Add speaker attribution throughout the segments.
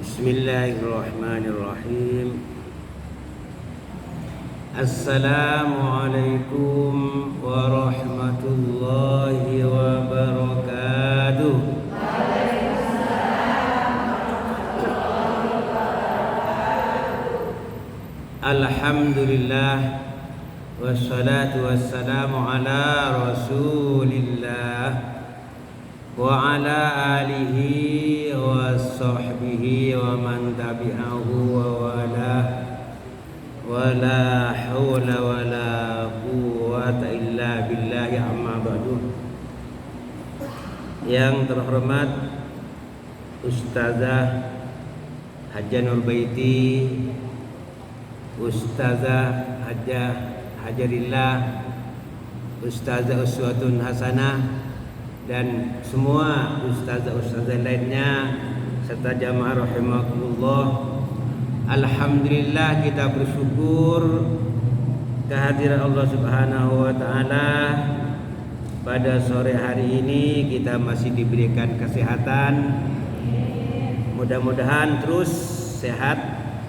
Speaker 1: Bismillahirrahmanirrahim. Assalamualaikum warahmatullahi wabarakatuh. Alhamdulillah wassalatu wassalamu ala Rasulillah wa ala alihi wa sahbihi wa man tabi'ahu wa wala wa la hawla wa la quwwata illa billahi amma ba'du. Yang terhormat Ustazah Hajjah Nurbaiti, Ustazah Hajjah Hajarillah, Ustazah Uswatun Hasanah, dan semua ustazah-ustazah lainnya serta jamaah rahimakumullah. Alhamdulillah, kita bersyukur kehadiran Allah Subhanahu wa taala. Pada sore hari ini kita masih diberikan kesehatan. Mudah-mudahan terus sehat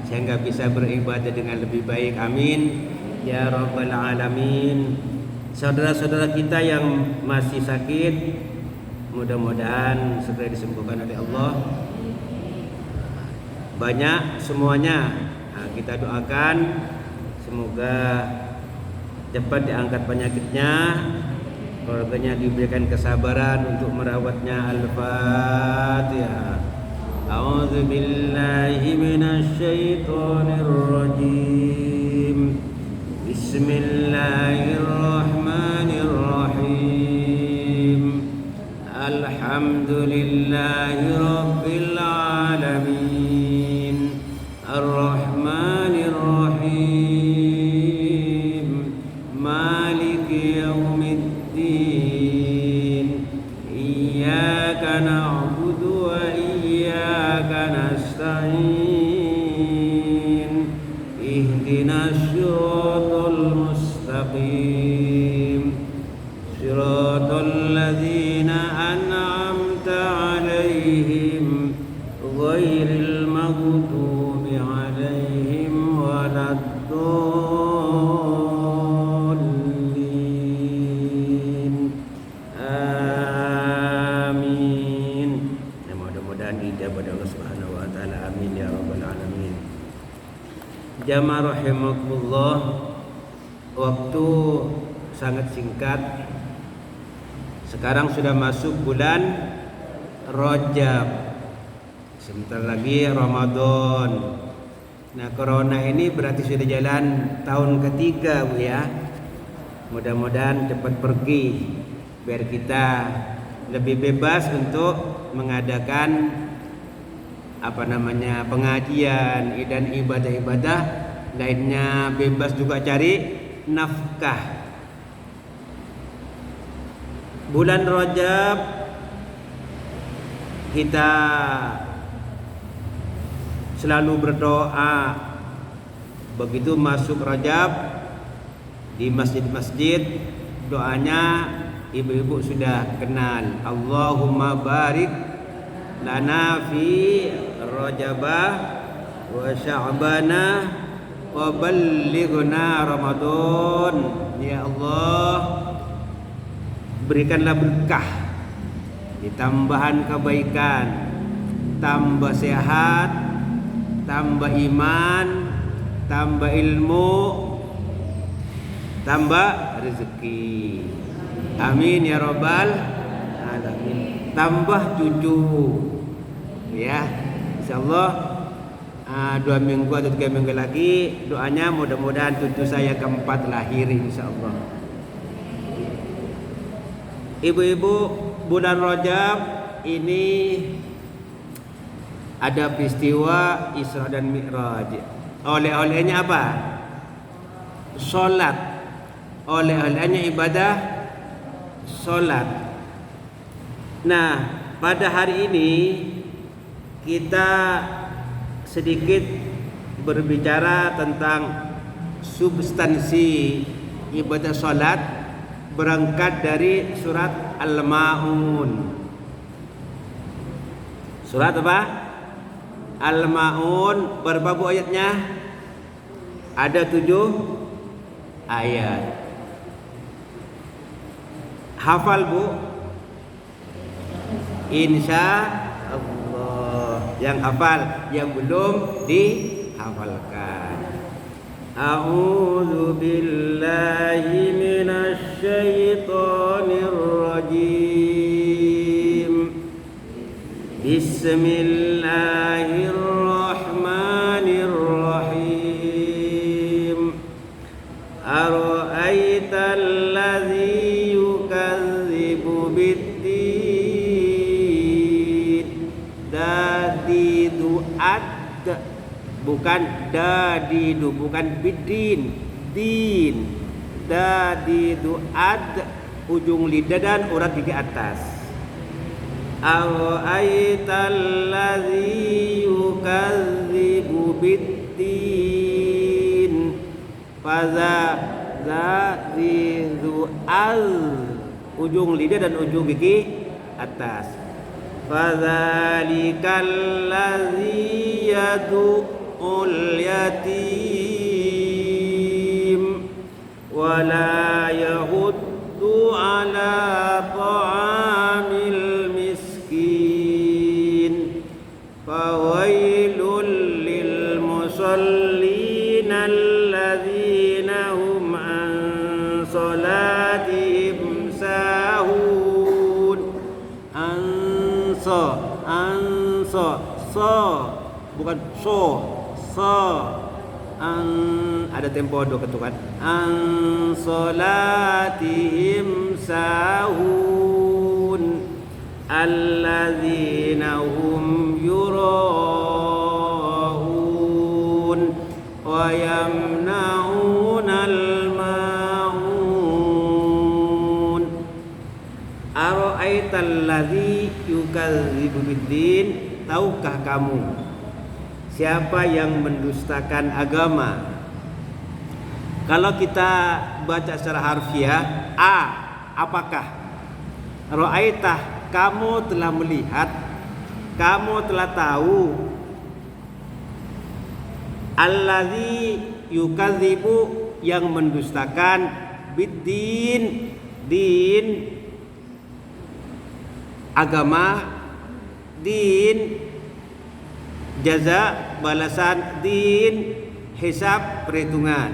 Speaker 1: sehingga bisa beribadah dengan lebih baik. Amin ya rabbal alamin. Saudara-saudara kita yang masih sakit, mudah-mudahan segera disembuhkan oleh Allah. Banyak semuanya, kita doakan semoga cepat diangkat penyakitnya, keluarganya diberikan kesabaran untuk merawatnya. Al-Fatihah. A'udzu billahi minasy syaithanir rajim. Bismillahirrahmanirrahim. Alhamdulillahi rabbil alamin. Ar-Rahmanir Rahim. Maliki yaumiddin. Iyyaka na'budu wa iyyaka nasta'in. Ihdinas siratal mustaqim. Siratal ladzina an'amta 'alaihim ghairil maghdubi 'alaihim waladdallin. Amin. Ya, mudah-mudahan dijabah oleh Allah Subhanahu wa taala. Amin ya rabbal alamin. Jamaah rahimakumullah, waktu sangat singkat. Sekarang sudah masuk bulan Rajab. Sebentar lagi Ramadan. Nah, corona ini berarti sudah jalan tahun ketiga, Bu ya. Mudah-mudahan cepat pergi biar kita lebih bebas untuk mengadakan pengajian dan ibadah-ibadah lainnya, bebas juga cari nafkah. Bulan Rajab kita selalu berdoa. Begitu masuk Rajab di masjid-masjid, doanya ibu-ibu sudah kenal. Allahumma barik lana fi Rajabah wa Sya'bana wa ballighna Ramadan. Ya Allah, berikanlah berkah, ditambahan kebaikan, tambah sehat, tambah iman, tambah ilmu, tambah rezeki. Amin ya rabbal alamin. Tambah cucu, ya, insyaallah 2 minggu atau 3 minggu lagi, doanya mudah-mudahan cucu saya keempat lahir insyaallah. Ibu-ibu, bulan Rajab ini ada peristiwa Isra dan Mi'raj. Oleh-olehnya apa? Salat. Oleh-olehnya ibadah salat. Nah, pada hari ini kita sedikit berbicara tentang substansi ibadah salat, berangkat dari surat Al-Ma'un. Surat apa? Al-Maun berapa bu ayatnya? Ada 7 ayat. Hafal bu? Insya Allah. Yang hafal, yang belum dihafalkan. A'udzu billahi minasy syaithanir rajim. Bismillahirrahmanirrahim. Ara'aital ladzi yukadzibu bid-din. Dadidu bukan dadidu, bukan bidin, din. Dadidu ujung lidah dan urat gigi atas. Ara'aital ladzi yukadzibu bid-din. Fadzadidu ujung lidah dan ujung gigi atas. Fadzalikal ladzi yad'ul yatim wa la yahuddu ala ta'amil miskin. Fawailul lil musallin alladzina hum an salatihim sahun. Bukan ada tempo do ketukan. An salatihim sahun alladzina hum yura'un wa yamna'unal ma'un. Ara'aital ladzi yukadzibu bid-din. Tahukah kamu siapa yang mendustakan agama? Kalau kita baca secara harfiah, apakah? Ra'aitah, kamu telah melihat, kamu telah tahu. Alladzi yukadzibu, yang mendustakan, bid-din, din, agama, din, jaza, balasan, din, hisab, perhitungan,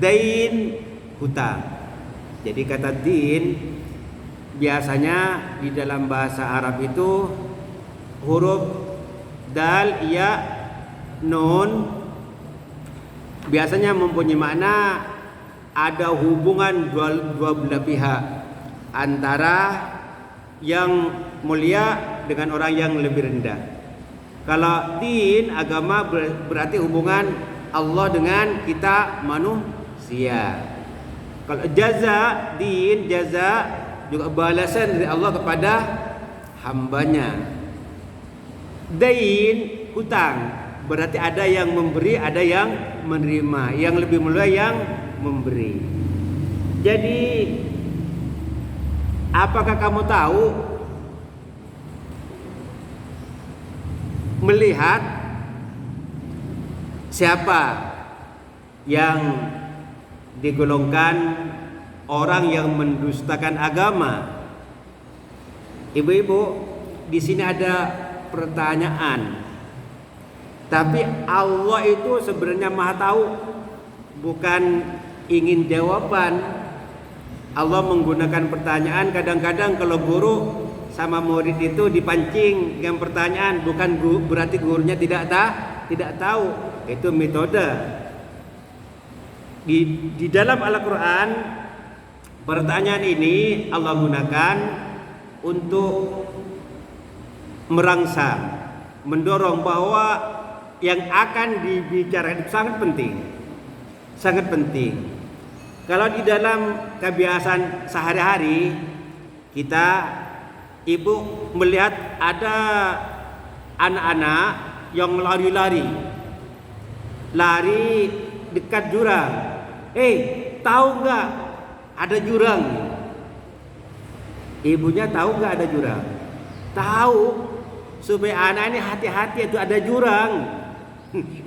Speaker 1: dain, hutang. Jadi kata din biasanya di dalam bahasa Arab itu huruf dal, ya, nun biasanya mempunyai makna ada hubungan dua belah pihak, antara yang mulia dengan orang yang lebih rendah. Kalau din, agama, berarti hubungan Allah dengan kita manusia. Kalau jaza, din, jaza juga balasan dari Allah kepada hambanya. Dain, hutang, berarti ada yang memberi, ada yang menerima. Yang lebih mulia yang memberi. Jadi apakah kamu tahu, melihat siapa yang digolongkan orang yang mendustakan agama? Ibu-ibu, di sini ada pertanyaan. Tapi Allah itu sebenarnya Maha tahu, bukan ingin jawaban. Allah menggunakan pertanyaan. Kadang-kadang kalau guru sama murid itu dipancing dengan pertanyaan, bukan berarti gurunya tidak tahu. Itu metode. Di dalam Al-Quran, pertanyaan ini Allah gunakan untuk merangsang, mendorong bahwa yang akan dibicarakan itu sangat penting. Sangat penting. Kalau di dalam kebiasaan sehari-hari kita, ibu melihat ada anak-anak yang lari dekat jurang. Tahu nggak ada jurang? Ibunya tahu nggak ada jurang? Tahu, supaya anak ini hati-hati, itu ada jurang.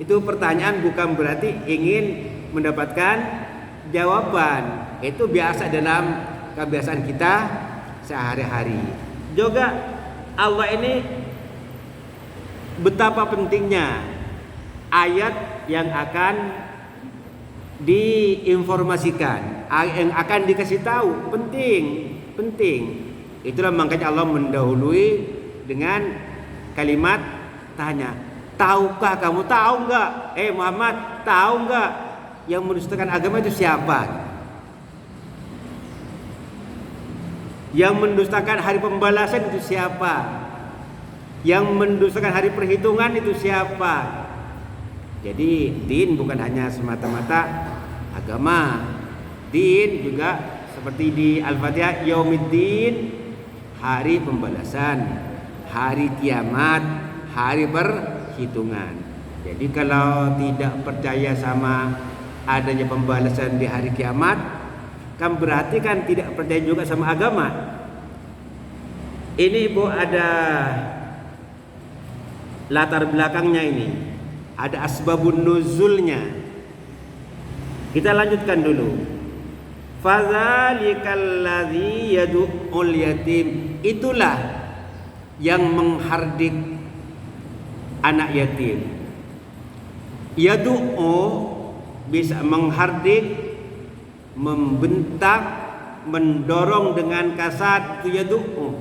Speaker 1: Itu pertanyaan bukan berarti ingin mendapatkan jawaban. Itu biasa dalam kebiasaan kita sehari-hari. Juga Allah ini betapa pentingnya ayat yang akan diinformasikan, yang akan dikasih tahu, penting. Itulah makanya Allah mendahului dengan kalimat tanya. Tahukah kamu? Tahu enggak? Muhammad, tahu enggak yang mendustakan agama itu siapa? Yang mendustakan hari pembalasan itu siapa? Yang mendustakan hari perhitungan itu siapa? Jadi din bukan hanya semata-mata agama. Din juga seperti di Al-Fatihah, Yaumiddin, hari pembalasan, hari kiamat, hari perhitungan. Jadi kalau tidak percaya sama adanya pembalasan di hari kiamat, kan berarti kan tidak percaya juga sama agama. Ini Ibu ada latar belakangnya ini. Ada asbabun nuzulnya. Kita lanjutkan dulu. Fadzalikal ladzi yad'ul yatim. Itulah yang menghardik anak yatim. Yad'u bisa menghardik, membentak, mendorong dengan kasar, itu yad'u.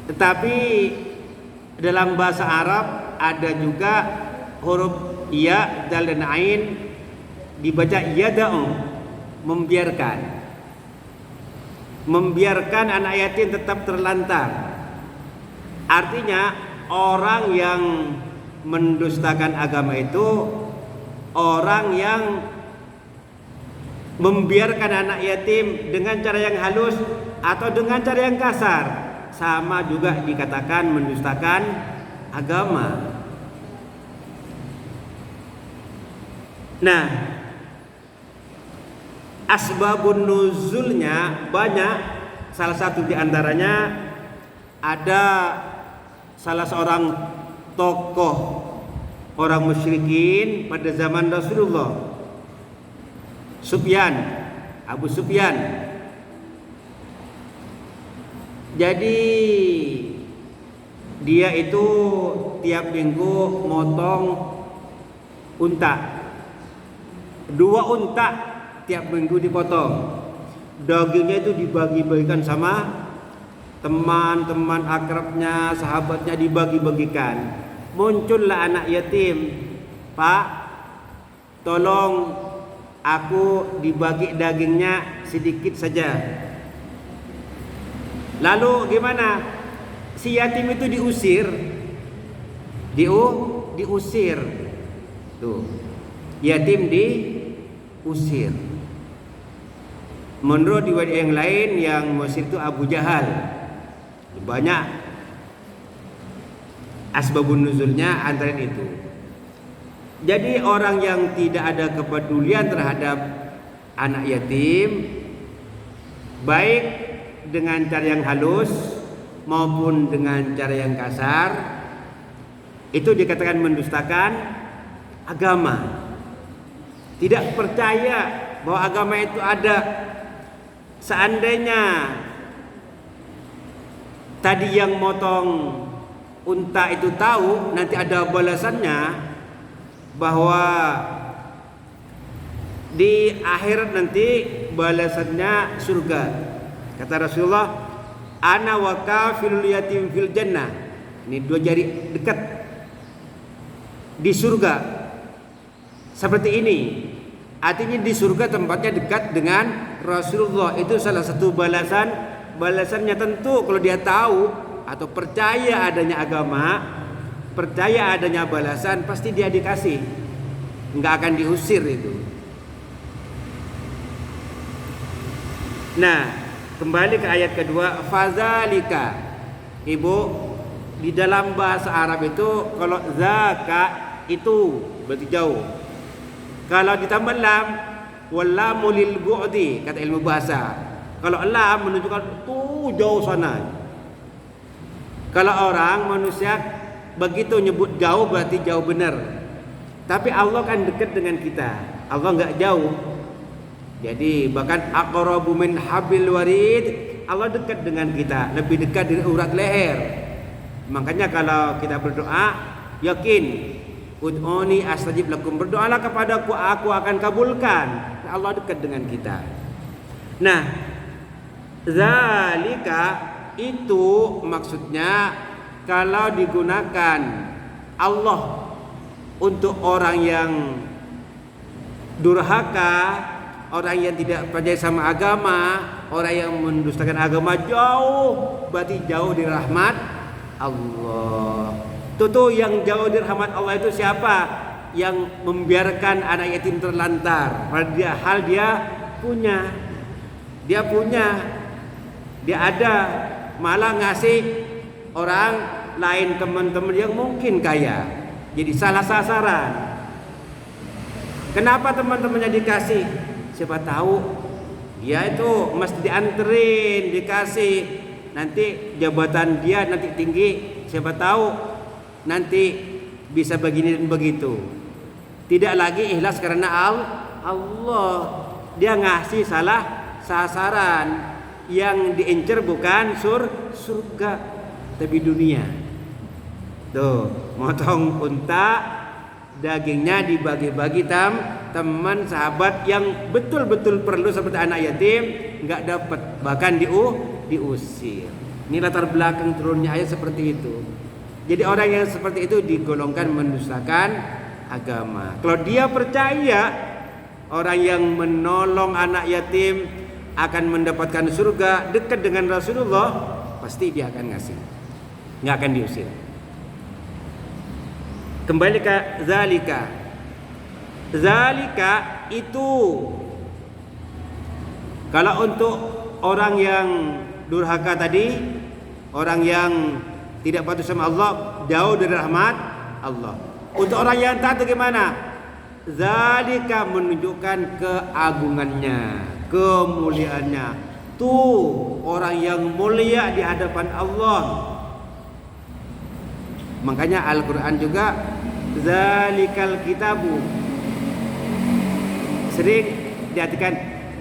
Speaker 1: Tetapi dalam bahasa Arab ada juga huruf ya, dal dan ain dibaca yada'u, membiarkan anak yatim tetap terlantar. Artinya orang yang mendustakan agama itu orang yang membiarkan anak yatim dengan cara yang halus atau dengan cara yang kasar, sama juga dikatakan mendustakan agama. Nah, asbabun nuzulnya banyak. Salah satu di antaranya ada salah seorang tokoh orang musyrikin pada zaman Rasulullah, Abu Sufyan. Jadi dia itu tiap minggu motong unta, 2 unta tiap minggu dipotong. Dagingnya itu dibagi-bagikan sama teman-teman akrabnya, sahabatnya, dibagi-bagikan. Muncullah anak yatim, Pak, tolong aku dibagi dagingnya sedikit saja. Lalu gimana? Si yatim itu diusir. Diusir. Tuh. Yatim diusir. Menurut riwayat yang lain yang mengusir itu Abu Jahal. Banyak asbabun nuzulnya antara itu. Jadi orang yang tidak ada kepedulian terhadap anak yatim, baik dengan cara yang halus maupun dengan cara yang kasar, itu dikatakan mendustakan agama. Tidak percaya bahwa agama itu ada. Seandainya tadi yang motong unta itu tahu nanti ada balasannya, bahwa di akhirat nanti balasannya surga. Kata Rasulullah, ana wa kafilul yatim fil jannah. Ini 2 jari dekat di surga. Seperti ini. Artinya di surga tempatnya dekat dengan Rasulullah. Itu salah satu balasannya tentu kalau dia tahu atau percaya adanya agama, percaya adanya balasan, pasti dia dikasih, nggak akan diusir itu. Nah, kembali ke ayat kedua, fazalika. Ibu, di dalam bahasa Arab itu kalau zaka itu berarti jauh. Kalau ditambah lam, wallamu lil bu'di, kata ilmu bahasa. Kalau lam menunjukkan tuh jauh sana. Kalau orang manusia begitu nyebut jauh berarti jauh benar. Tapi Allah kan dekat dengan kita. Allah enggak jauh. Jadi bahkan aqrabu min hablil warid, Allah dekat dengan kita, lebih dekat dari urat leher. Makanya kalau kita berdoa, yakin, ud'uni astajib lakum, berdoalah kepadaku, aku akan kabulkan. Allah dekat dengan kita. Nah, zalika itu maksudnya kalau digunakan Allah untuk orang yang durhaka, orang yang tidak percaya sama agama, orang yang mendustakan agama, jauh, berarti jauh dari rahmat Allah. Tuh yang jauh dari rahmat Allah itu siapa? Yang membiarkan anak yatim terlantar. Padahal dia punya, dia ada, malah ngasih orang lain, teman-teman yang mungkin kaya. Jadi salah sasaran. Kenapa teman-temannya dikasih? Siapa tahu dia itu mesti dianterin, dikasih, nanti jabatan dia nanti tinggi, siapa tahu nanti bisa begini dan begitu. Tidak lagi ikhlas karena Allah, dia ngasih salah sasaran. Yang diincar bukan surga tapi dunia. Tuh, motong unta, dagingnya dibagi-bagi teman sahabat yang betul-betul perlu seperti anak yatim, nggak dapat, bahkan diusir. Ini latar belakang turunnya ayat seperti itu. Jadi orang yang seperti itu digolongkan mendustakan agama. Kalau dia percaya orang yang menolong anak yatim akan mendapatkan surga, dekat dengan Rasulullah, pasti dia akan ngasih, nggak akan diusir. Kembali ke zalika. Zalika itu kalau untuk orang yang durhaka tadi, orang yang tidak patuh sama Allah, jauh dari rahmat Allah. Untuk orang yang taat bagaimana? Zalika menunjukkan keagungannya, kemuliaannya. Tuh orang yang mulia di hadapan Allah. Makanya Al-Quran juga zalikal kitabu sering diartikan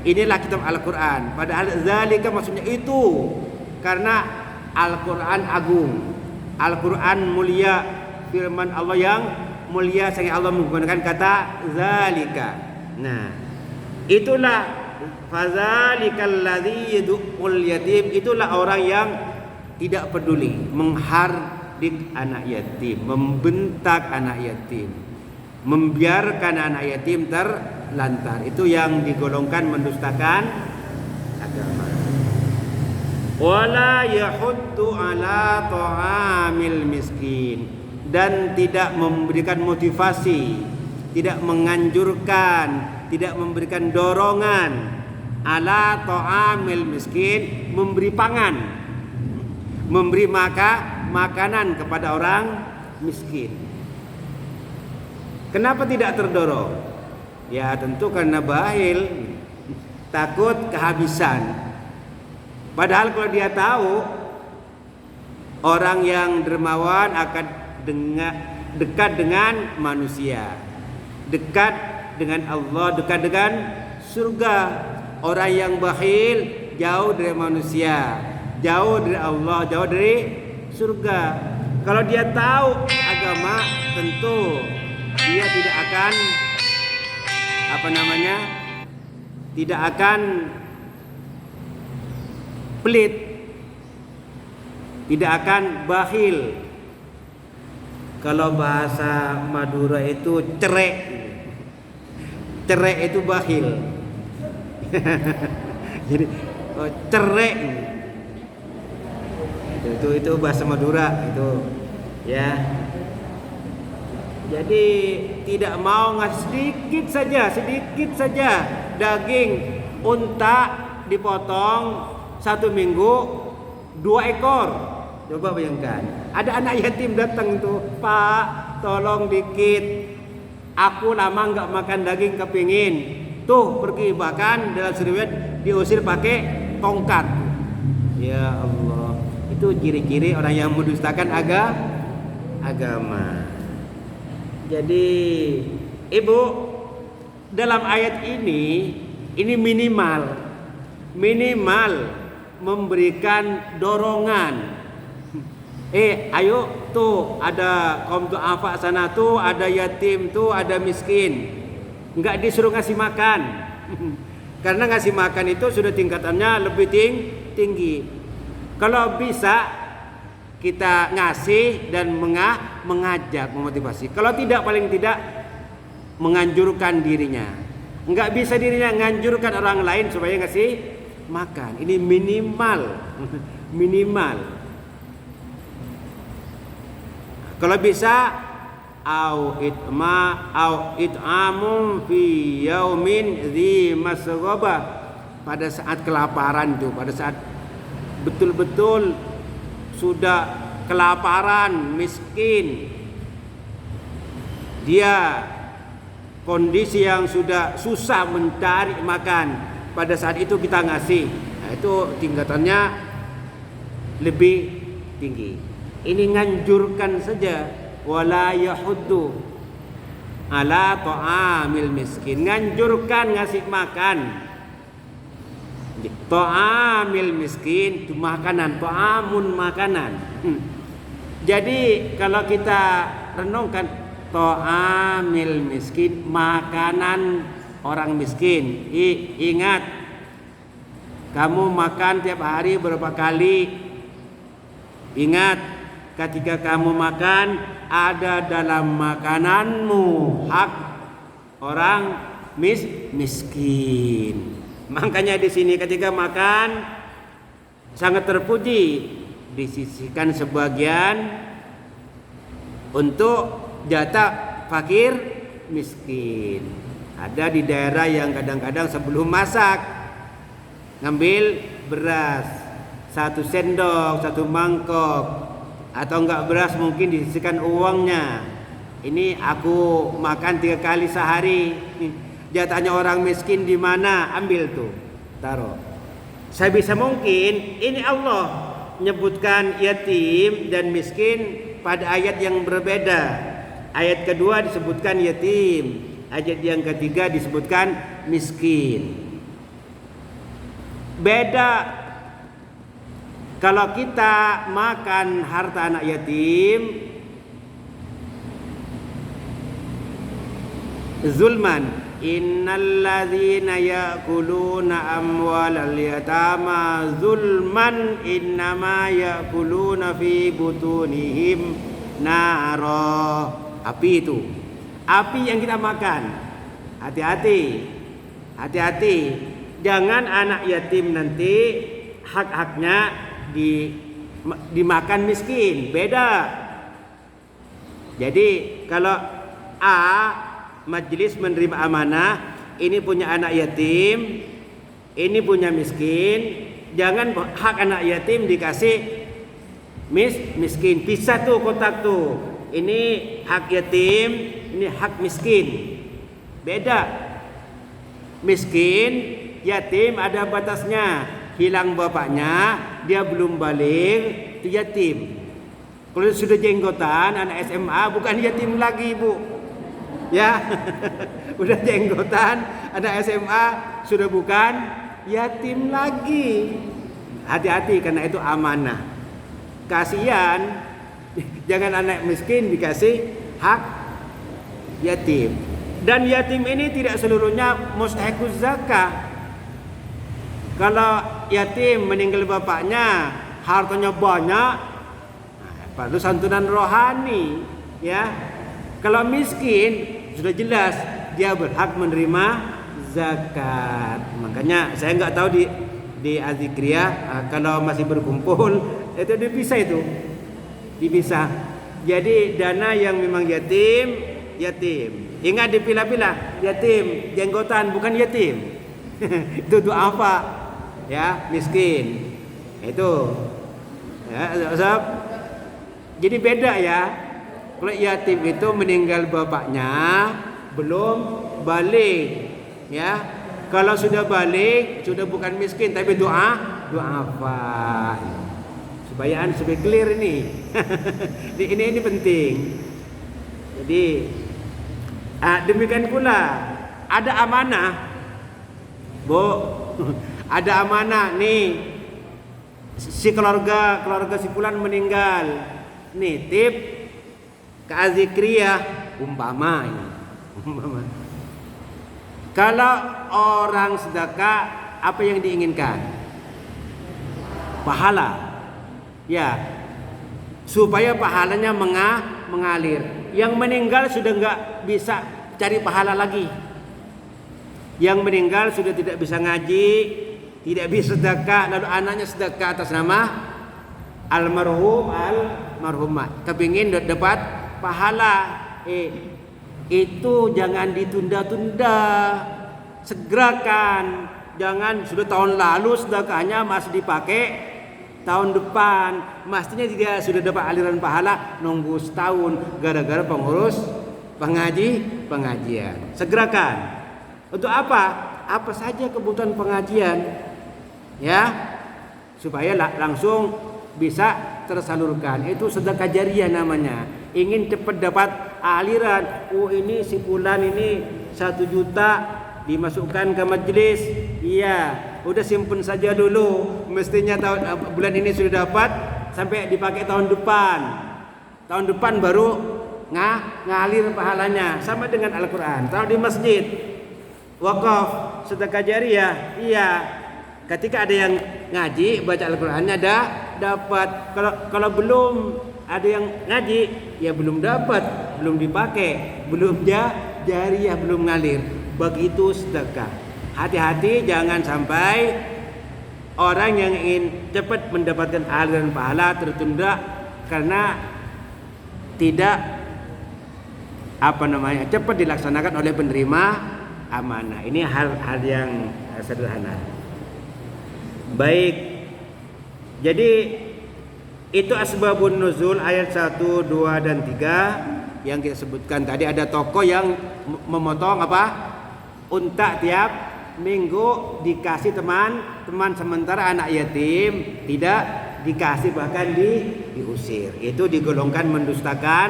Speaker 1: inilah kitab Al-Quran. Padahal zalika maksudnya itu, karena Al-Quran agung, Al-Quran mulia, firman Allah yang mulia, sehingga Allah menggunakan kata zalika. Nah, itulah fazalikal ladzi yad'ul yatim, itulah orang yang tidak peduli, menghardik anak yatim, membentak anak yatim, membiarkan anak yatim terlantar. Itu yang digolongkan mendustakan agama. Wala yahuddu ala ta'amil miskin, dan tidak memberikan motivasi, tidak menganjurkan, tidak memberikan dorongan ala ta'amil miskin, memberi pangan, memberi makanan kepada orang miskin. Kenapa tidak terdorong? Ya tentu karena bahil, takut kehabisan. Padahal kalau dia tahu orang yang dermawan akan dekat dengan manusia, dekat dengan Allah, dekat dengan surga. Orang yang bakhil jauh dari manusia, jauh dari Allah, jauh dari surga. Kalau dia tahu agama, tentu dia tidak akan tidak akan pelit, tidak akan bakhil. Kalau bahasa Madura itu cerek. Cerek itu bakhil. Jadi cerek itu bahasa Madura itu, ya. Jadi tidak mau ngasih sedikit saja daging unta dipotong 1 minggu 2 ekor. Coba bayangkan, ada anak yatim datang tuh, Pak, tolong dikit, aku lama nggak makan daging kepingin. Tuh pergi, bahkan dalam riwayat diusir pakai tongkat. Ya Allah, itu Itu ciri-ciri orang yang mendustakan agama. Jadi Ibu, dalam ayat ini minimal memberikan dorongan. Ayo tuh ada kaum du'afa sana tuh, ada yatim tuh, ada miskin. Enggak disuruh ngasih makan. Karena ngasih makan itu sudah tingkatannya lebih tinggi. Kalau bisa kita ngasih dan mengajak, memotivasi. Kalau tidak, paling tidak menganjurkan dirinya. Enggak bisa dirinya menganjurkan orang lain supaya ngasih makan. Ini minimal. Kalau bisa au it'amun fi yaumin dzi masghaba, pada saat kelaparan tuh, pada saat betul-betul sudah kelaparan, miskin, dia kondisi yang sudah susah mencari makan, pada saat itu kita ngasih. Nah, itu tingkatannya lebih tinggi. Ini nganjurkan saja, wala yahuddu ala ta'amil miskin, nganjurkan ngasih makan. Ta'amil miskin itu makanan, ta'amun makanan. Jadi kalau kita renungkan, ta'amil miskin makanan orang miskin. Ingat, kamu makan tiap hari berapa kali? Ingat, ketika kamu makan, ada dalam makananmu hak orang miskin. Makanya di sini ketika makan sangat terpuji, disisihkan sebagian untuk jatah fakir miskin. Ada di daerah yang kadang-kadang sebelum masak ngambil beras 1 sendok, 1 mangkok. Atau enggak beras, mungkin disisihkan uangnya. Ini aku makan 3 kali sehari. Jatahnya orang miskin di mana? Ambil tuh, taruh. Saya bisa mungkin ini Allah menyebutkan yatim dan miskin pada ayat yang berbeda. Ayat kedua disebutkan yatim, ayat yang ketiga disebutkan miskin. Beda. Kalau kita makan harta anak yatim zulman, innalladzina ya'kuluna amwalal yatama zulman innama ya'kuluna fi butunihim nara. Api itu, api yang kita makan. Hati-hati, jangan anak yatim nanti hak-haknya dimakan miskin, beda. Jadi kalau majelis menerima amanah, ini punya anak yatim, ini punya miskin, jangan hak anak yatim dikasih miskin. Pisah tuh kotak tuh, ini hak yatim, ini hak miskin, beda. Miskin, yatim ada batasnya. Hilang bapaknya, dia belum balik, itu yatim. Kalau sudah jenggotan, anak SMA bukan yatim lagi, Bu. Ya. Udah jenggotan, anak SMA sudah bukan yatim lagi. Hati-hati, karena itu amanah. Kasihan, jangan anak miskin dikasih hak yatim. Dan yatim ini tidak seluruhnya mustahiquz zakah. Kalau yatim meninggal bapaknya, hartanya banyak, perlu santunan rohani, ya. Kalau miskin sudah jelas dia berhak menerima zakat. Makanya saya nggak tahu di Azikria kalau masih berkumpul itu dipisah. Jadi dana yang memang yatim. Ingat dipilah-pilah, yatim jenggotan bukan yatim. Itu apa? Ya, miskin. Itu. Ya, jadi beda ya. Kalau yatim itu meninggal bapaknya belum balik, ya. Kalau sudah balik, sudah bukan miskin tapi doa apa? supaya clear ini. ini penting. Jadi demikian pula ada amanah, Bu. Ada amanah nih, si keluarga si fulan meninggal, nitip ke Azikriyah umpama. Kalau orang sedekah, apa yang diinginkan? Pahala. Ya, supaya pahalanya mengalir. Yang meninggal sudah nggak bisa cari pahala lagi. Yang meninggal sudah tidak bisa ngaji, tidak bisa sedekah, lalu anaknya sedekah atas nama almarhumah. Kepingin dapat pahala. Itu jangan ditunda-tunda, segerakan. Jangan sudah tahun lalu sedekahnya masih dipakai tahun depan, mestinya dia sudah dapat aliran pahala, nunggu setahun gara-gara pengurus pengajian. Segerakan. Untuk apa? Apa saja kebutuhan pengajian, ya, supaya langsung bisa tersalurkan. Itu sedekah jariyah namanya. Ingin cepat dapat aliran. Oh, ini si fulan ini 1 juta dimasukkan ke majelis. Iya, udah simpen saja dulu. Mestinya bulan ini sudah dapat sampai dipakai tahun depan. Tahun depan baru ngalir pahalanya. Sama dengan Al-Quran. Taruh di masjid, wakaf, sedekah jariyah. Iya, ketika ada yang ngaji baca Al-Qurannya dapat. Kalau belum ada yang ngaji, ya belum dapat, belum dipakai, belum jariyah, belum ngalir. Begitu sedekah. Hati-hati jangan sampai orang yang ingin cepat mendapatkan aliran pahala tertunda karena tidak cepat dilaksanakan oleh penerima amanah. Ini hal yang sederhana. Baik. Jadi itu asbabun nuzul ayat 1, 2 dan 3 yang kita sebutkan tadi. Ada tokoh yang memotong unta tiap minggu, dikasih teman sementara anak yatim tidak dikasih, bahkan diusir. Itu digolongkan mendustakan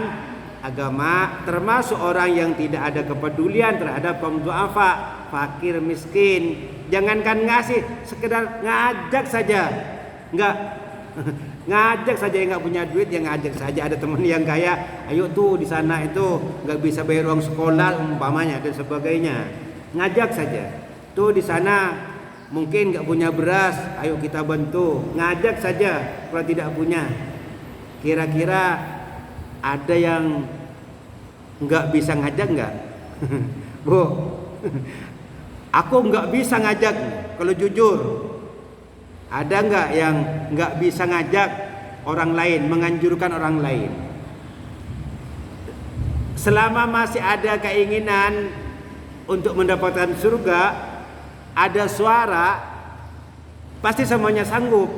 Speaker 1: agama, termasuk orang yang tidak ada kepedulian terhadap kaum du'afa, fakir, miskin. Jangankan ngasih, sekedar ngajak saja enggak. Ngajak saja yang nggak punya duit, yang ngajak saja. Ada teman yang kaya, ayo tuh di sana itu nggak bisa bayar uang sekolah umpamanya dan sebagainya. Ngajak saja. Tuh di sana mungkin nggak punya beras, ayo kita bantu. Ngajak saja kalau tidak punya. Kira-kira ada yang nggak bisa ngajak nggak? Bu, aku nggak bisa ngajak kalau jujur. Ada nggak yang nggak bisa ngajak orang lain, menganjurkan orang lain? Selama masih ada keinginan untuk mendapatkan surga, ada suara, pasti semuanya sanggup.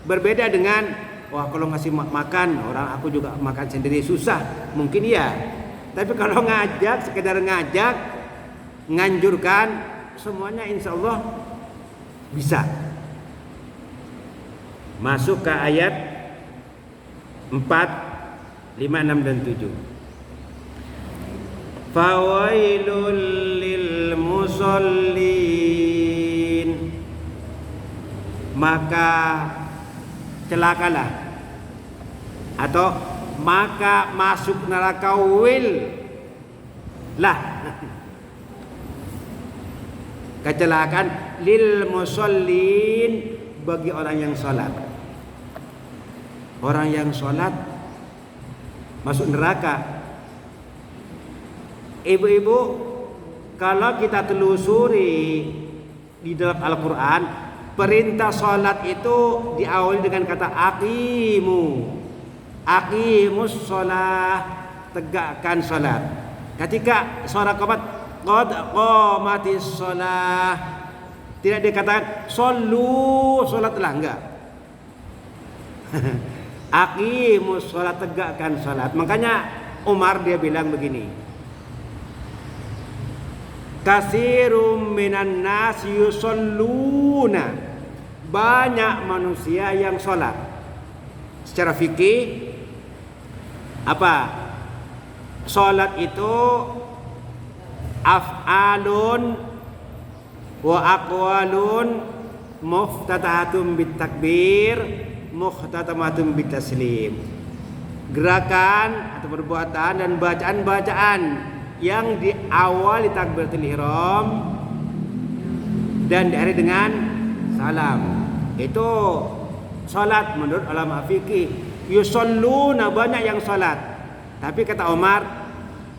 Speaker 1: Berbeda dengan, wah kalau ngasih makan orang, aku juga makan sendiri susah. Mungkin iya. Tapi kalau ngajak, sekedar ngajak, nganjurkan, semuanya insya Allah bisa. Masuk ke ayat 4, 5, 6 dan 7. Fawailul lil musallin, maka celakalah atau maka masuk neraka wil lah kecelakaan lil musallin, bagi orang yang sholat. Orang yang sholat masuk neraka. Ibu-ibu, kalau kita telusuri di dalam Al-Quran, perintah sholat itu diawali dengan kata aqimus sholat, tegakkan sholat. Ketika suara qomat, qad qamatis sholat, tidak dikatakan shollu, sholatlah, enggak. Aqimus sholat, tegakkan sholat. Makanya Umar dia bilang begini, kasirum minan nas yusalluna, banyak manusia yang sholat. secara fikih apa? Salat itu af'alun wa aqwalun muftatahatun bitakbir muhtatamatun bitaslim. Gerakan atau perbuatan dan bacaan-bacaan yang diawali takbiratul ihram dan diakhiri dengan salam. Itu salat menurut ulama fikih. Yusalluna, banyak yang salat. Tapi kata Umar,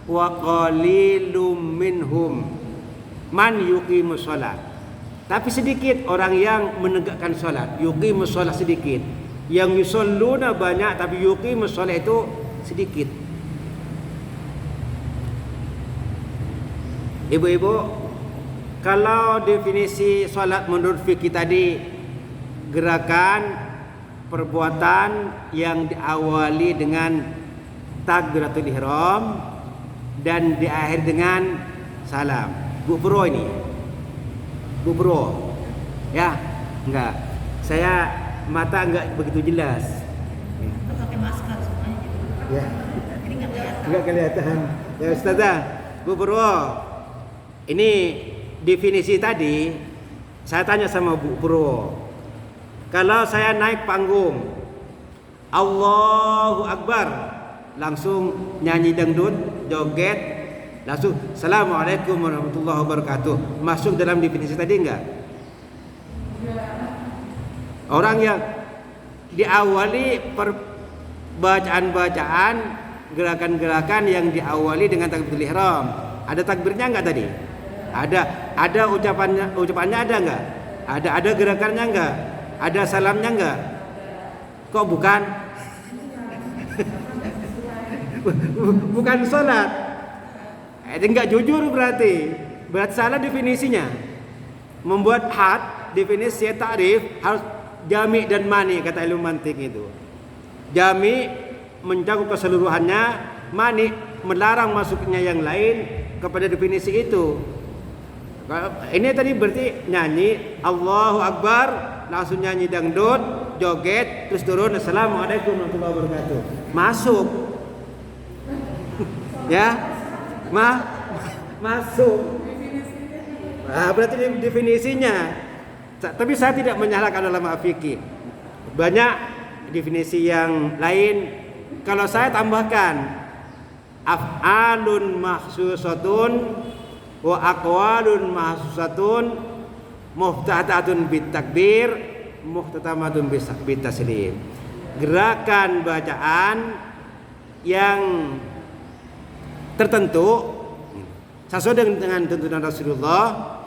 Speaker 1: wa qalilum minhum man yuqimus salat. Tapi sedikit orang yang menegakkan salat. Yuqimus salat sedikit. Yang yusalluna banyak, tapi yuqimus salat itu sedikit. Ibu-ibu, kalau definisi salat menurut fikih tadi, gerakan perbuatan yang diawali dengan takbiratul ihram dan diakhiri dengan salam. Bu Pro ini, Bu Pro, ya, enggak. Saya mata enggak begitu jelas.
Speaker 2: Pakai masker semuanya gitu.
Speaker 1: Ya,
Speaker 2: Ini nggak kelihatan.
Speaker 1: enggak kelihatan. Ya Ustazah, Bu Pro, ini definisi tadi saya tanya sama Bu Pro. Kalau saya naik panggung, Allahu Akbar, langsung nyanyi dangdut, joget, langsung Assalamualaikum warahmatullahi wabarakatuh, masuk dalam definisi tadi enggak? Orang yang diawali bacaan-bacaan, gerakan-gerakan yang diawali dengan takbiratul ihram, ada takbirnya enggak tadi? Ada ucapannya ada enggak? Ada gerakannya enggak? Ada salamnya enggak? Kok bukan? Bukan salat. Enggak jujur berarti. Berarti salah definisinya. Membuat had, definisi ta'rif harus jami' dan mani, kata ilmu mantik itu. Jami' mencakup keseluruhannya, mani melarang masuknya yang lain kepada definisi itu. Ini tadi berarti nyanyi Allahu Akbar, langsung nyanyi dangdut, joget, terus turun Assalamualaikum warahmatullahi wabarakatuh. Masuk. Ya. Masuk. Berarti definisinya. Tapi saya tidak menyalahkan ulama fikih. Banyak definisi yang lain. Kalau saya tambahkan af'alun mahsusatun wa aqwalun mahsusatun muftatahatun bitakbir muhtatamatun bitaslim. Gerakan bacaan yang tertentu sesuai dengan tuntunan Rasulullah,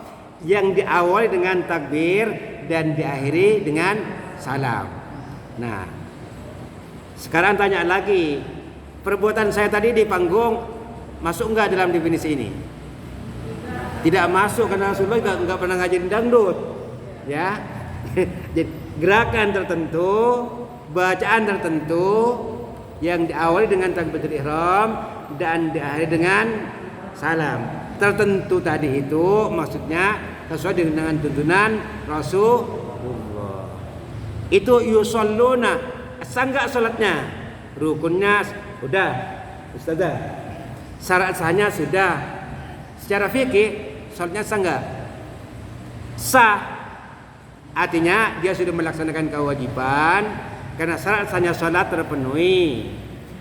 Speaker 1: yang diawali dengan takbir dan diakhiri dengan salam. Nah, sekarang tanya lagi, perbuatan saya tadi di panggung masuk enggak dalam definisi ini? Tidak masuk, karena Rasulullah enggak pernah ngajarin dangdut. Ya. Jadi gerakan tertentu, bacaan tertentu yang diawali dengan takbiratul ihram dan diakhiri dengan salam. Tertentu tadi itu maksudnya sesuai dengan tuntunan Rasulullah. Itu yusalluna, sah enggak salatnya? Rukunnya sudah, Ustazah. Syarat sahnya sudah. Secara fikih salatnya sah enggak? Sah. Artinya dia sudah melaksanakan kewajiban karena syarat sahnya salat terpenuhi.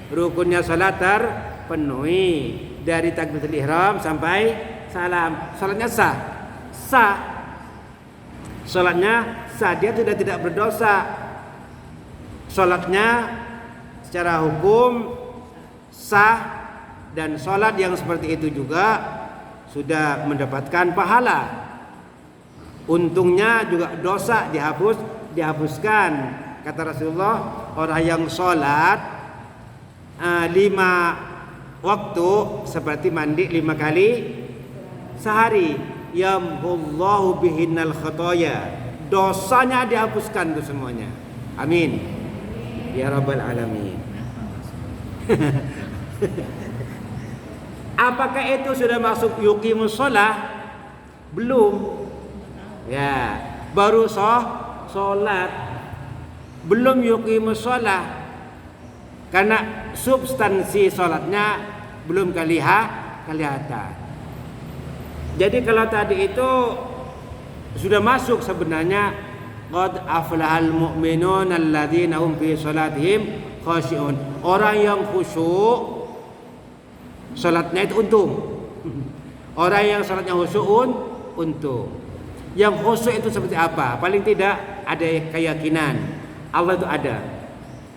Speaker 1: Rukunnya salat terpenuhi dari takbiratul ihram sampai salam. Salatnya sah. Sah. Salatnya sah, dia sudah tidak berdosa. Salatnya secara hukum sah, dan salat yang seperti itu juga sudah mendapatkan pahala. Untungnya juga dosa dihapuskan. Kata Rasulullah, orang yang salat 5 waktu seperti mandi 5 kali sehari, yamhullahu bihinnal khotoya, dosanya dihapuskan itu semuanya. Amin ya rabbal alamin. Apakah itu sudah masuk yuqimus shalah? Belum. Ya, baru sholat. Belum yuqimus shalah. karena substansi salatnya belum kelihatan. Jadi kalau tadi itu sudah masuk sebenarnya qad aflahal mu'minun alladzina hum fi salatihim khashi'un. Orang yang khusyuk salatnya itu untung. Orang yang salatnya khusyuk untung. Yang khusyuk itu seperti apa? Paling tidak ada keyakinan Allah itu ada.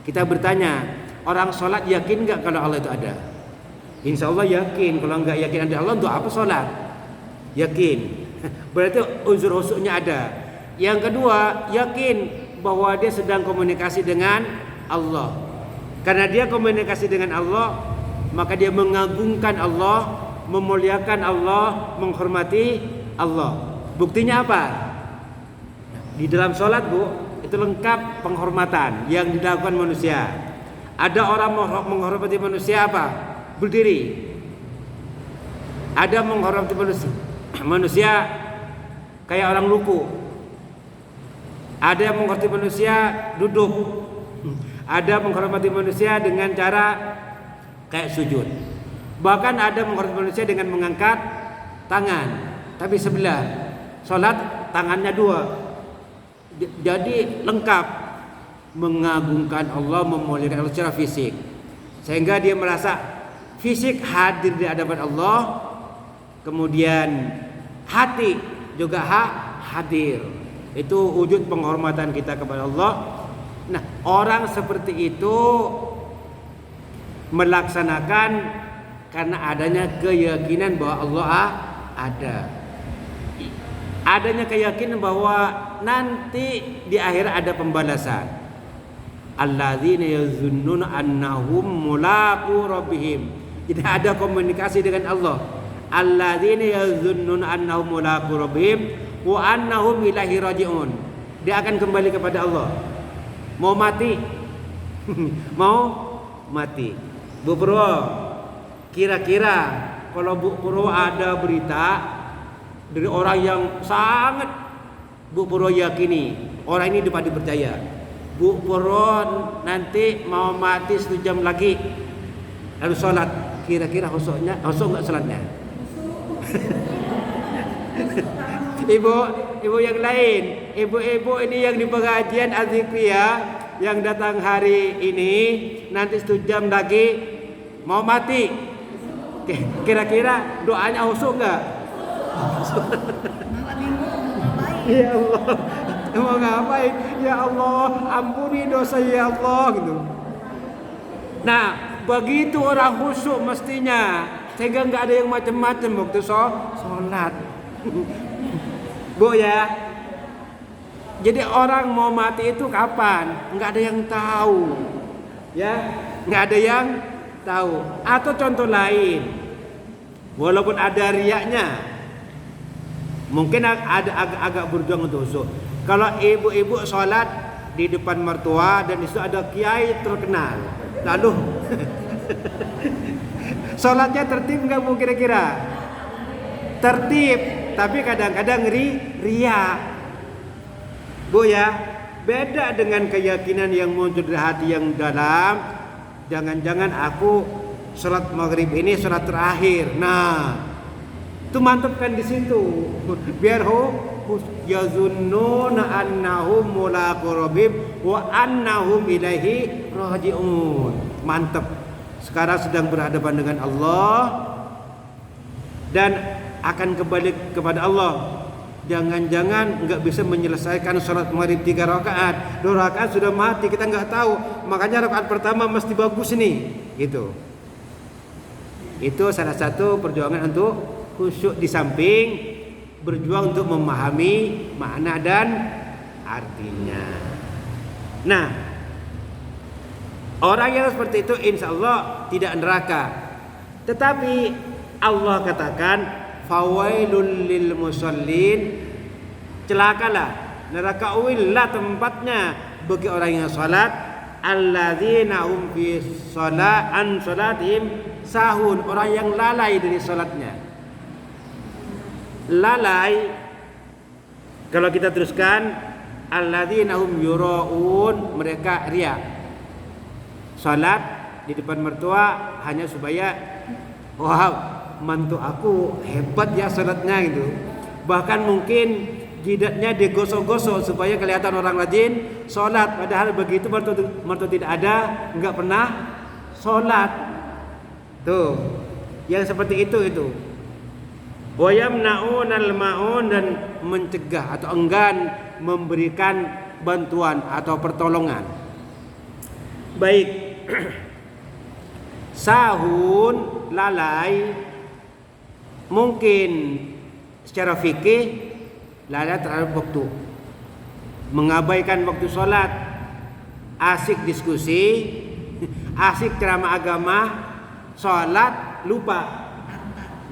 Speaker 1: Kita bertanya, orang salat yakin enggak kalau Allah itu ada? Insya Allah yakin. Kalau enggak yakin ada Allah, untuk apa salat? Yakin. Berarti unsur khusyuknya ada. Yang kedua, yakin bahwa dia sedang komunikasi dengan Allah. Karena dia komunikasi dengan Allah, maka dia mengagungkan Allah, memuliakan Allah, menghormati Allah. Buktinya apa? Di dalam sholat, Bu, itu lengkap penghormatan yang dilakukan manusia. Ada orang menghormati manusia apa? Berdiri. Ada menghormati manusia kayak orang ruku. Ada yang menghormati manusia duduk. Ada menghormati manusia dengan cara kayak sujud. Bahkan ada menghormati manusia dengan mengangkat tangan, tapi sebelah. Salat tangannya dua. Jadi lengkap mengagungkan Allah, memuliakan Allah secara fisik. Sehingga dia merasa fisik hadir di hadapan Allah, kemudian hati juga hadir. Itu wujud penghormatan kita kepada Allah. Nah, orang seperti itu melaksanakan karena adanya keyakinan bahwa Allah ada. Adanya keyakinan bahwa nanti di akhir ada pembalasan. Alladzina yazunnuna annahum mulaqu rabbihim. Jadi ada komunikasi dengan Allah. Alladzina yazunnuna annahum mulaqu rabbihim wa annahum ilaihi raji'un. Dia akan kembali kepada Allah. Mau mati? Mau mati. Bu Purwo, kira-kira kalau Bu Purwo ada berita dari orang yang sangat Bu Purwo yakini, orang ini dapat dipercaya, Bu Purwo nanti mau mati 1 jam lagi lalu sholat, kira-kira khusyuk nggak sholatnya? Ibu yang lain, ibu-ibu ini yang di pengajian Azikria yang datang hari ini, nanti 1 jam lagi mau mati, kira-kira doanya khusyuk nggak?
Speaker 2: Malah bingung mau ngapain.
Speaker 1: Ya Allah, mau ngapain? Ya Allah, ampuni dosa ya Allah gitu. Nah, begitu orang khusyuk mestinya, sehingga nggak ada yang macam-macam waktu sholat. Bu ya. Jadi orang mau mati itu kapan? Nggak ada yang tahu. Ya, nggak ada yang tahu. Atau contoh lain, walaupun ada riaknya, mungkin ada agak berjuang untuk khusyuk. Kalau ibu-ibu sholat di depan mertua dan di situ ada kiai terkenal, lalu sholatnya tertib nggak Bu kira-kira? Tertib, tapi kadang-kadang riak. Bu ya, beda dengan keyakinan yang muncul dari hati yang dalam. Jangan-jangan aku sholat maghrib ini sholat terakhir. Nah, itu mantapkan di situ. Biar yazunnuna annahum mulaqu rabbihim wa annahum ilaihi raji'un. Mantap. Sekarang sedang berhadapan dengan Allah dan akan kembali kepada Allah. Jangan-jangan nggak bisa menyelesaikan sholat maghrib 3 rakaat, 2 rakaat sudah mati, kita nggak tahu. Makanya rakaat pertama mesti bagus nih, gitu. Itu salah satu perjuangan untuk khusyuk, di samping berjuang untuk memahami makna dan artinya. Nah, orang yang seperti itu insya Allah tidak neraka. Tetapi Allah katakan fawailul lil musallin, celakalah, neraka uillah tempatnya bagi orang yang salat, alladzina hum fi an salatihim sahun, orang yang lalai dari salatnya. Lalai, kalau kita teruskan, alladzina hum yuraun, mereka riya. Salat di depan mertua hanya supaya wah mantu aku hebat ya sholatnya gitu. Bahkan mungkin jidatnya digosok-gosok supaya kelihatan orang rajin sholat. Padahal begitu mertua tidak ada, nggak pernah sholat. Tuh, yang seperti itu. Wa yamna'unal ma'un, dan mencegah atau enggan memberikan bantuan atau pertolongan. Baik. Sahun, lalai, mungkin secara fikih lalai terhadap waktu, mengabaikan waktu sholat, asik diskusi, asik ceramah agama, sholat lupa,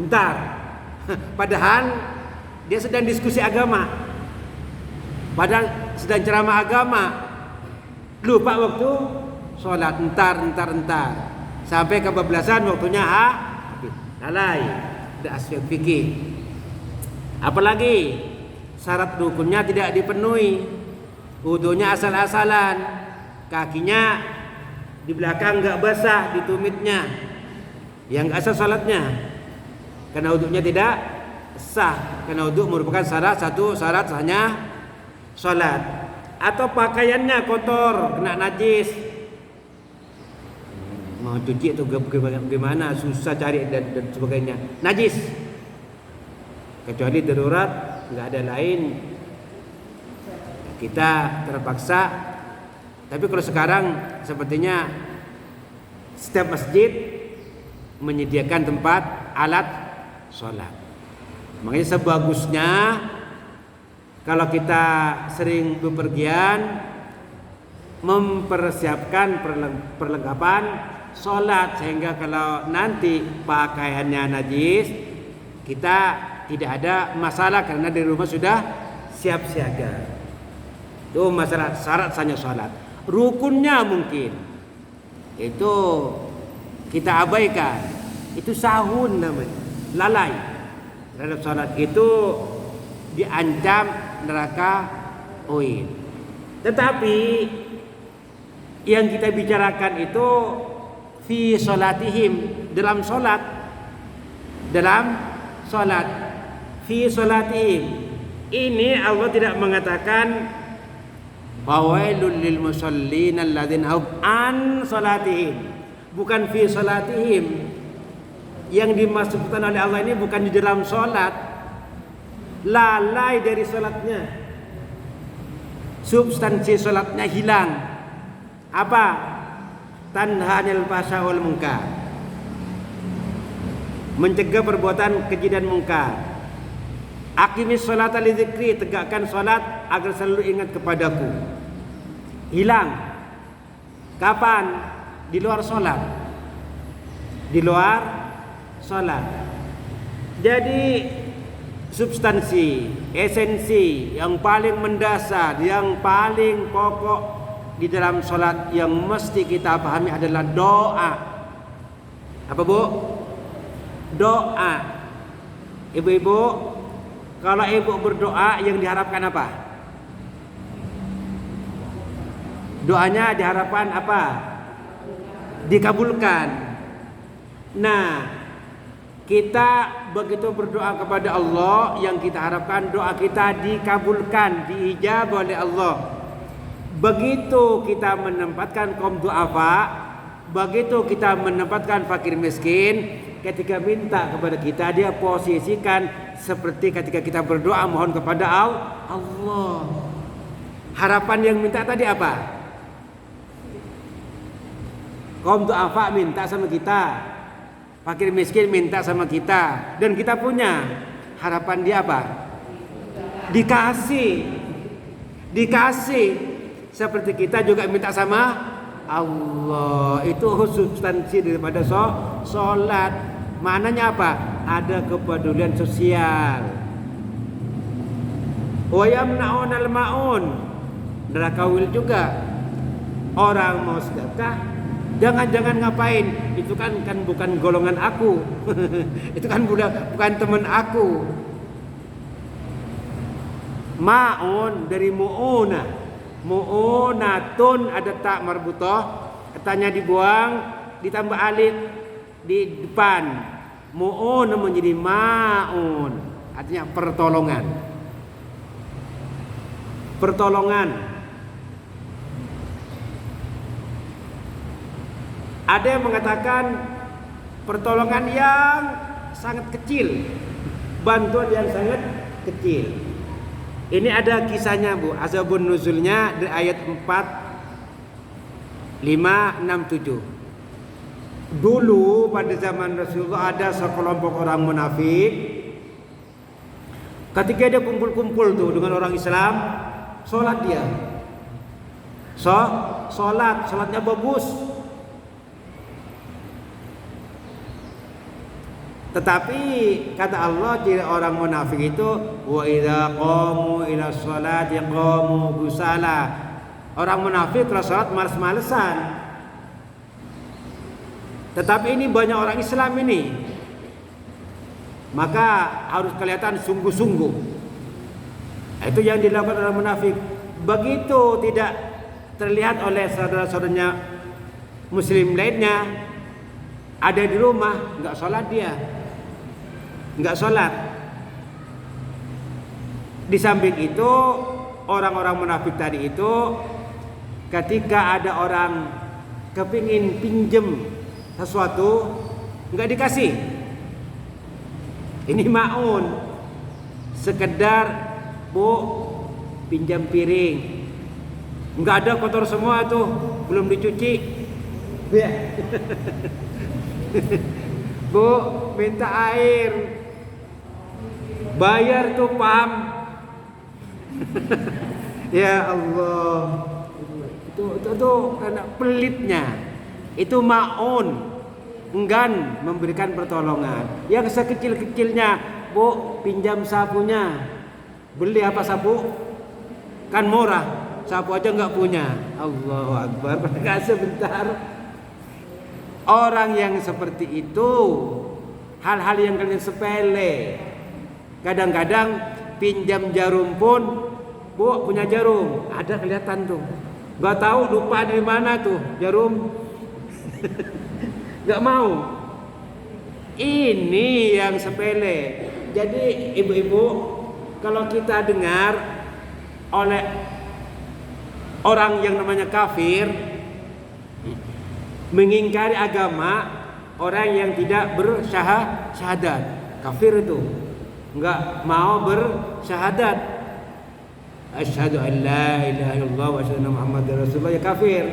Speaker 1: ntar. Padahal dia sedang diskusi agama, padahal sedang ceramah agama, lupa waktu sholat, ntar, sampai kebablasan waktunya lalai, tidak asyik fikih. Apalagi syarat rukunnya tidak dipenuhi, wudunya asal-asalan, kakinya di belakang nggak basah di tumitnya, yang nggak sah sholatnya, karena wudunya tidak sah, karena wudu merupakan satu syarat sahnya sholat. Atau pakaiannya kotor, kena najis, mau cuci itu gimana, susah cari dan sebagainya, najis. Kecuali darurat, nggak ada lain, kita terpaksa. Tapi kalau sekarang sepertinya setiap masjid menyediakan tempat alat sholat. Makanya sebagusnya kalau kita sering bepergian mempersiapkan perlengkapan sholat, sehingga kalau nanti pakaiannya najis kita tidak ada masalah karena di rumah sudah siap siaga. Itu masalah syarat sahnya sholat. Rukunnya mungkin itu kita abaikan, itu sahun namanya, lalai terhadap sholat, itu diancam neraka uin. Tetapi yang kita bicarakan itu fi sholatihim, dalam sholat, fi sholatihim. Ini Allah tidak mengatakan fawailul lil musallin alladzina hum an sholatihim, bukan fi sholatihim. Yang dimaksudkan oleh Allah ini bukan di dalam sholat, lalai dari sholatnya, substansi sholatnya hilang. Apa? Tanha 'anil fahsya wal munkar, mencegah perbuatan keji dan mungkar. Aqimis sholata li dzikri, tegakkan salat agar selalu ingat kepadaku. Hilang. Kapan? Di luar salat. Jadi substansi, esensi yang paling mendasar, yang paling pokok di dalam salat yang mesti kita pahami adalah doa. Apa, Bu? Doa. Ibu-ibu, kalau ibu berdoa yang diharapkan apa? Doanya diharapkan apa? Dikabulkan. Nah, kita begitu berdoa kepada Allah, yang kita harapkan doa kita dikabulkan, diijabah oleh Allah. Begitu kita menempatkan kaum du'afa, begitu kita menempatkan fakir miskin, ketika minta kepada kita, dia posisikan seperti ketika kita berdoa mohon kepada Allah. Harapan yang minta tadi apa? Kaum du'afa minta sama kita, fakir miskin minta sama kita, dan kita punya harapan dia apa? Dikasih. Seperti kita juga minta sama Allah. Itu substansi daripada sholat. Maknanya apa? Ada kepedulian sosial. Wa yamna'unal ma'un, neraka wil juga. Orang mau sedekah, jangan ngapain, itu kan bukan golongan aku. Itu kan bukan teman aku. Ma'un dari mu'una. Mu'unatun ada tak marbutah, katanya dibuang, ditambah alif di depan. Mu'un menjadi ma'un. Artinya pertolongan. Pertolongan. Ada yang mengatakan pertolongan yang sangat kecil, bantuan yang sangat kecil. Ini ada kisahnya Bu, asbabun nuzulnya dari ayat 4, 5, 6, 7. Dulu pada zaman Rasulullah ada sekelompok orang munafik. Ketika dia kumpul-kumpul tuh dengan orang Islam, sholat dia. Sholatnya bagus. Tetapi kata Allah, ciri orang munafik itu wa idza qamu ila sholati qamu kusala. Orang munafik kalau salat malas-malesan. Tetapi ini banyak orang Islam ini. Maka harus kelihatan sungguh-sungguh. Itu yang dilakukan orang munafik. Begitu tidak terlihat oleh saudara-saudaranya muslim lainnya, ada di rumah enggak sholat dia. Enggak sholat. Di samping itu orang-orang munafik tadi itu ketika ada orang kepingin pinjem sesuatu enggak dikasih. Ini ma'un, sekedar Bu pinjam piring, enggak ada, kotor semua tuh, belum dicuci. Bu minta air, bayar tuh pam. Ya Allah, itu karena pelitnya. Itu ma'un, enggan memberikan pertolongan. Yang sekecil-kecilnya, Bu pinjam sapunya. Beli apa sapu? Kan murah, sapu aja enggak punya. Allahu Akbar. Enggak sebentar. Orang yang seperti itu, hal-hal yang kalian sepele. Kadang-kadang pinjam jarum pun, Bu punya jarum, ada kelihatan tuh. Enggak tahu lupa di mana tuh jarum. Enggak mau. Ini yang sepele. Jadi ibu-ibu, kalau kita dengar oleh orang yang namanya kafir mengingkari agama, orang yang tidak bersyahadat, kafir itu enggak mau bersyahadat, asyhadu an la ilaha illallah wa asyhadu anna muhammadar rasulullah, ya kafir.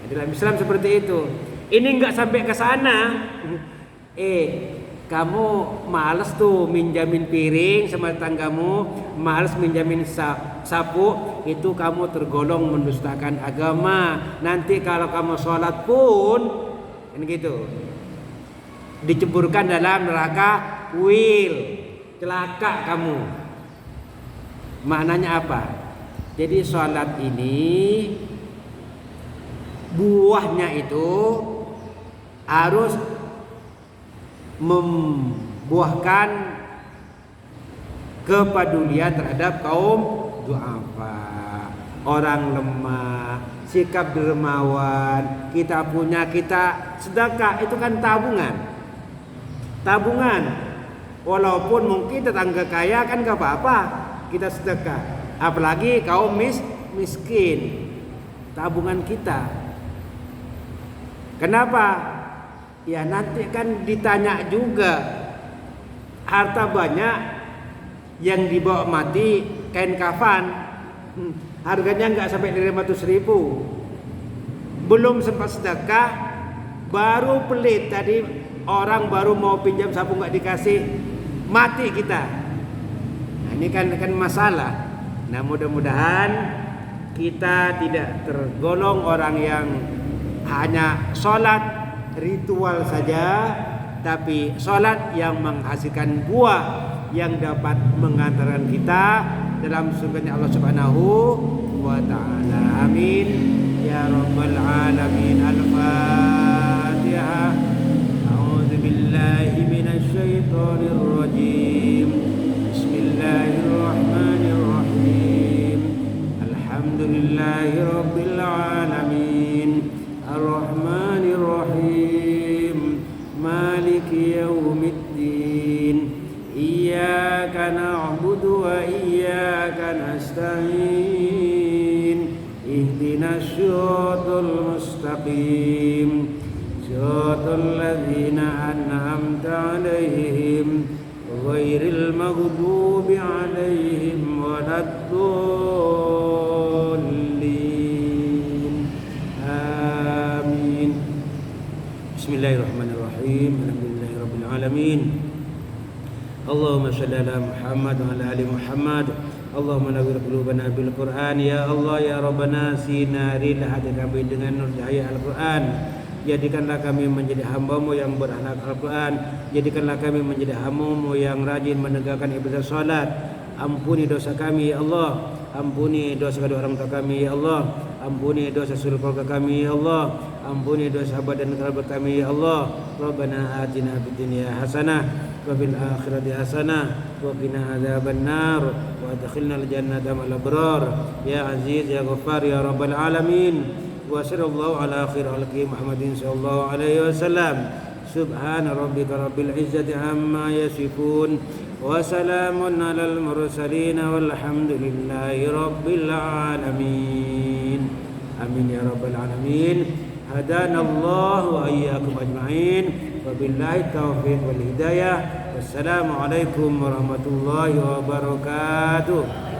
Speaker 1: Dalam Islam seperti itu. Ini enggak sampai ke sana. Kamu males tuh minjamin piring sama tetanggamu, males minjamin sapu, itu kamu tergolong mendustakan agama. Nanti kalau kamu sholat pun kan gitu, diceburkan dalam neraka wil, celaka kamu. Maknanya apa? Jadi sholat ini buahnya itu harus membuahkan kepedulian terhadap kaum du'afa, orang lemah, sikap dermawan. Kita punya, kita sedekah, itu kan tabungan. Walaupun mungkin tetangga kaya kan gak apa-apa kita sedekah, apalagi kaum miskin, tabungan kita. Kenapa? Ya nanti kan ditanya juga, harta banyak yang dibawa mati kain kafan, harganya nggak sampai 500.000, belum sempat sedekah, baru pelit tadi, orang baru mau pinjam sapu nggak dikasih, mati kita. Nah, ini kan masalah. Nah mudah-mudahan kita tidak tergolong orang yang hanya sholat ritual saja, tapi sholat yang menghasilkan buah yang dapat mengantarkan kita dalam surganya Allah Subhanahu wa ta'ala. Amin ya rabbal alamin. Al-Fatihah. A'udzu billahi minasy syaithanir rajim. Bismillahirrahmanirrahim. Alhamdulillahi rabbil alamin. Ar-Rahmanir Rahim. مالك يوم الدين إياك نعبد وإياك نستعين اهدنا الصراط المستقيم صراط الذين أنعمت عليهم غير المغضوب عليهم ولا الضالين آمين. Bismillahirrahmanirrahim. Alhamdulillahirabbil alamin. Allahumma shalli ala Muhammad wa ala ali Muhammad. Allahumma nawwir qulubana bil Qur'an ya Allah ya Rabbana sinaril hati kami dengan nur cahaya Al-Qur'an. Jadikanlah kami menjadi hamba-Mu yang berakhlak Al-Quran. Jadikanlah kami menjadi hamba-Mu yang rajin menegakkan ibadah salat. Ampuni dosa kami ya Allah. Ampuni dosa kedua orang tua kami ya Allah. Ampuni dosa seluruh keluarga kami ya Allah. Ampuni dosa sahabat dan kerabat kami ya Allah. Rabbana atina fid dunya hasanah wa fil akhirati hasanah wa qina adzabannar wa adkhilna al jannata ma'al abrar ya aziz ya ghaffar ya rabbal alamin. Wa sallallahu ala khairi khalqi Muhammadin sallallahu alaihi wasallam. Subhana rabbika rabbil izzati amma yasifun wa salamun alal mursalin walhamdulillahi rabbil alamin. Amin ya rabbal alamin. Hadana Allah wa iyyakum ajma'in. Wabillahi taufiq wal hidayah. Wassalamu alaikum warahmatullahi wabarakatuh.